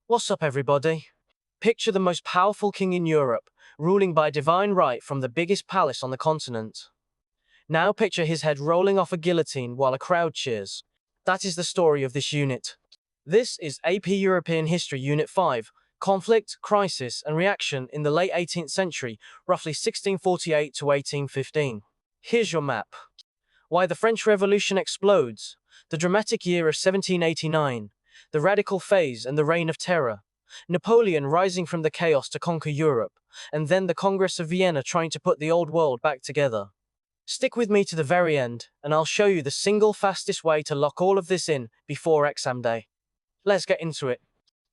What's up, everybody? Picture the most powerful king in Europe, ruling by divine right from the biggest palace on the continent. Now picture his head rolling off a guillotine while a crowd cheers. That is the story of this unit. This is AP European History Unit 5, Conflict, Crisis, and Reaction in the late 18th century, roughly 1648 to 1815. Here's your map. Why the French Revolution explodes, the dramatic year of 1789, the radical phase and the reign of terror, Napoleon rising from the chaos to conquer Europe, and then the Congress of Vienna trying to put the old world back together. Stick with me to the very end, and I'll show you the single fastest way to lock all of this in before exam day. Let's get into it.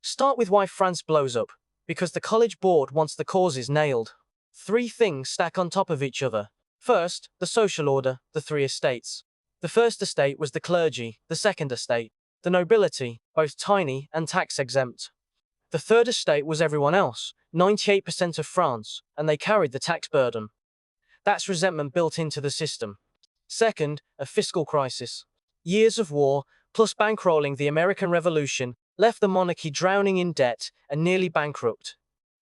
Start with why France blows up, because the College Board wants the causes nailed. Three things stack on top of each other. First, the social order, the three estates. The first estate was the clergy, the second estate, the nobility, both tiny and tax-exempt. The third estate was everyone else, 98% of France, and they carried the tax burden. That's resentment built into the system. Second, a fiscal crisis. Years of war, plus bankrolling the American Revolution, left the monarchy drowning in debt and nearly bankrupt.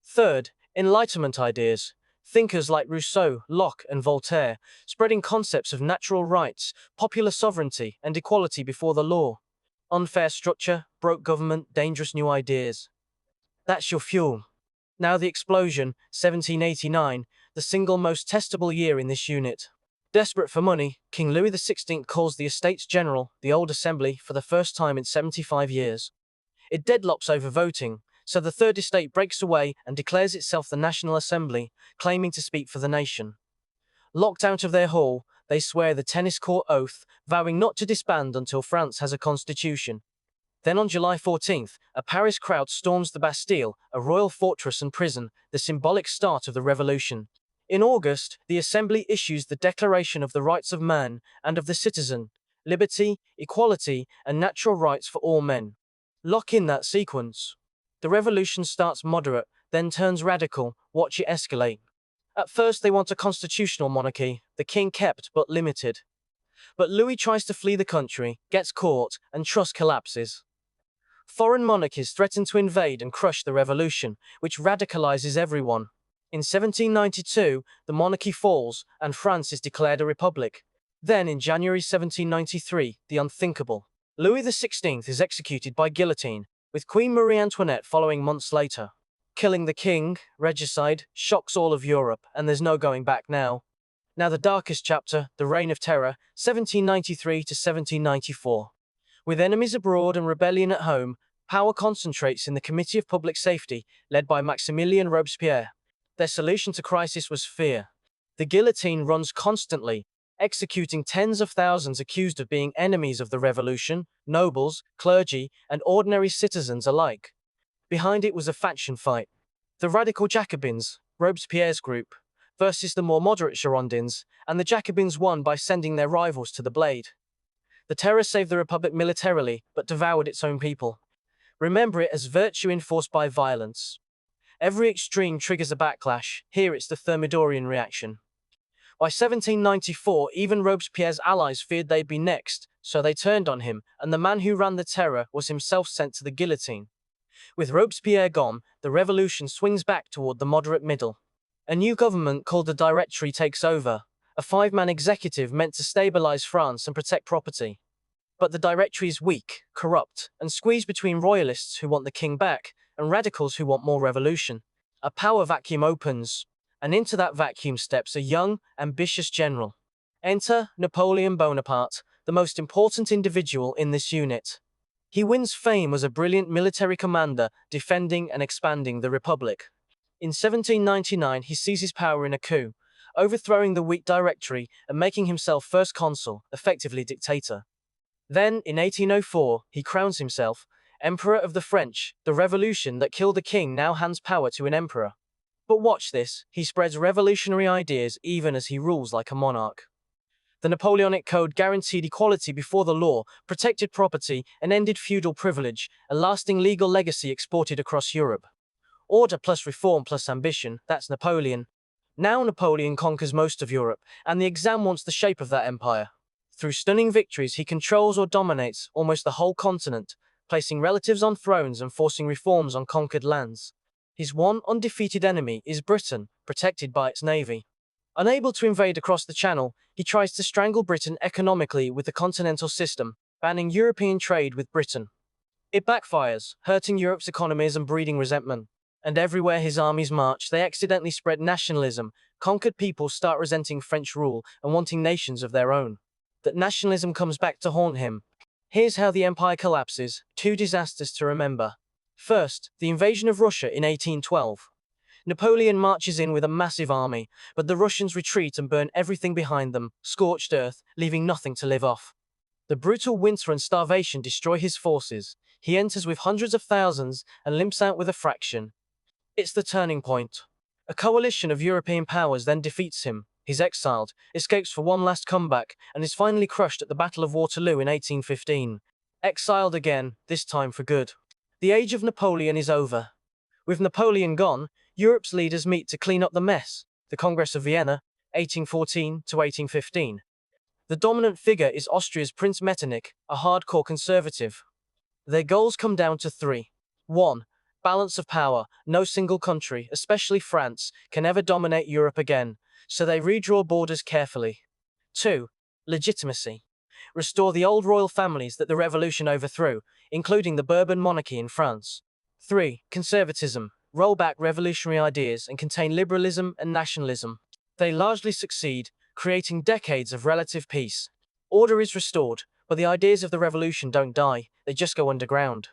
Third, Enlightenment ideas. Thinkers like Rousseau, Locke, and Voltaire, spreading concepts of natural rights, popular sovereignty, and equality before the law. Unfair structure, broke government, dangerous new ideas. That's your fuel. Now the explosion, 1789, the single most testable year in this unit. Desperate for money, King Louis XVI calls the Estates General, the Old Assembly, for the first time in 75 years. It deadlocks over voting, so the Third Estate breaks away and declares itself the National Assembly, claiming to speak for the nation. Locked out of their hall, they swear the tennis court oath, vowing not to disband until France has a constitution. Then on July 14th, a Paris crowd storms the Bastille, a royal fortress and prison, the symbolic start of the revolution. In August, the Assembly issues the Declaration of the Rights of Man and of the Citizen, liberty, equality, and natural rights for all men. Lock in that sequence. The revolution starts moderate, then turns radical, watch it escalate. At first they want a constitutional monarchy, the king kept but limited. But Louis tries to flee the country, gets caught, and trust collapses. Foreign monarchies threaten to invade and crush the revolution, which radicalizes everyone. In 1792, the monarchy falls, and France is declared a republic. Then, in January 1793, the unthinkable. Louis XVI is executed by guillotine, with Queen Marie Antoinette following months later. Killing the king, regicide, shocks all of Europe, and there's no going back now. Now the darkest chapter, the Reign of Terror, 1793 to 1794. With enemies abroad and rebellion at home, power concentrates in the Committee of Public Safety, led by Maximilien Robespierre. Their solution to crisis was fear. The guillotine runs constantly, executing tens of thousands accused of being enemies of the revolution, nobles, clergy, and ordinary citizens alike. Behind it was a faction fight. The radical Jacobins, Robespierre's group, versus the more moderate Girondins, and the Jacobins won by sending their rivals to the blade. The terror saved the Republic militarily, but devoured its own people. Remember it as virtue enforced by violence. Every extreme triggers a backlash. Here it's the Thermidorian reaction. By 1794, even Robespierre's allies feared they'd be next, so they turned on him, and the man who ran the terror was himself sent to the guillotine. With Robespierre gone, the revolution swings back toward the moderate middle. A new government called the Directory takes over, a five-man executive meant to stabilize France and protect property. But the Directory is weak, corrupt, and squeezed between royalists who want the king back and radicals who want more revolution. A power vacuum opens, and into that vacuum steps a young, ambitious general. Enter Napoleon Bonaparte, the most important individual in this unit. He wins fame as a brilliant military commander, defending and expanding the Republic. In 1799, he seizes power in a coup, overthrowing the weak Directory and making himself first consul, effectively dictator. Then, in 1804, he crowns himself Emperor of the French. The revolution that killed the king now hands power to an emperor. But watch this, he spreads revolutionary ideas even as he rules like a monarch. The Napoleonic Code guaranteed equality before the law, protected property, and ended feudal privilege, a lasting legal legacy exported across Europe. Order plus reform plus ambition, that's Napoleon. Now Napoleon conquers most of Europe, and the exam wants the shape of that empire. Through stunning victories, he controls or dominates almost the whole continent, placing relatives on thrones and forcing reforms on conquered lands. His one undefeated enemy is Britain, protected by its navy. Unable to invade across the Channel, he tries to strangle Britain economically with the continental system, banning European trade with Britain. It backfires, hurting Europe's economies and breeding resentment. And everywhere his armies march, they accidentally spread nationalism. Conquered peoples start resenting French rule and wanting nations of their own. That nationalism comes back to haunt him. Here's how the empire collapses, two disasters to remember. First, the invasion of Russia in 1812. Napoleon marches in with a massive army, but the Russians retreat and burn everything behind them, scorched earth, leaving nothing to live off. The brutal winter and starvation destroy his forces. He enters with hundreds of thousands and limps out with a fraction. It's the turning point. A coalition of European powers then defeats him. He's exiled, escapes for one last comeback, and is finally crushed at the Battle of Waterloo in 1815. Exiled again, this time for good. The age of Napoleon is over. With Napoleon gone, Europe's leaders meet to clean up the mess. The Congress of Vienna, 1814 to 1815. The dominant figure is Austria's Prince Metternich, a hardcore conservative. Their goals come down to three. 1. Balance of power. No single country, especially France, can ever dominate Europe again, so they redraw borders carefully. 2. Legitimacy. Restore the old royal families that the revolution overthrew, including the Bourbon monarchy in France. 3. Conservatism. Roll back revolutionary ideas and contain liberalism and nationalism. They largely succeed, creating decades of relative peace. Order is restored, but the ideas of the revolution don't die, they just go underground.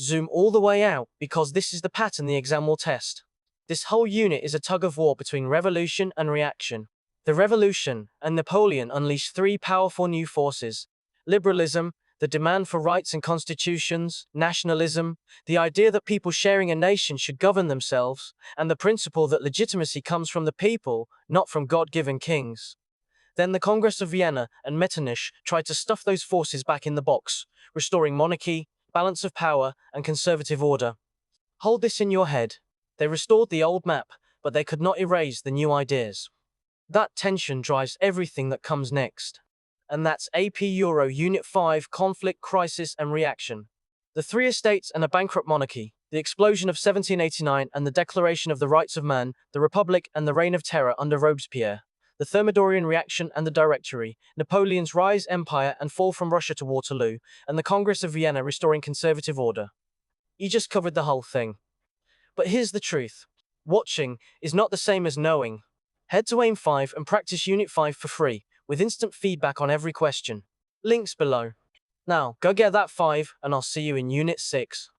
Zoom all the way out, because this is the pattern the exam will test. This whole unit is a tug-of-war between revolution and reaction. The revolution and Napoleon unleash three powerful new forces: liberalism, the demand for rights and constitutions; nationalism, the idea that people sharing a nation should govern themselves; and the principle that legitimacy comes from the people, not from God-given kings. Then the Congress of Vienna and Metternich tried to stuff those forces back in the box, restoring monarchy, balance of power, and conservative order. Hold this in your head. They restored the old map, but they could not erase the new ideas. That tension drives everything that comes next. And that's AP Euro Unit 5: Conflict, Crisis, and Reaction. The Three Estates and a Bankrupt Monarchy, the Explosion of 1789 and the Declaration of the Rights of Man, the Republic and the Reign of Terror under Robespierre, the Thermidorian Reaction and the Directory, Napoleon's rise, empire, and fall from Russia to Waterloo, and the Congress of Vienna restoring conservative order. You just covered the whole thing. But here's the truth. Watching is not the same as knowing. Head to AIM 5 and practice Unit 5 for free, with instant feedback on every question. Links below. Now, go get that 5, and I'll see you in Unit 6.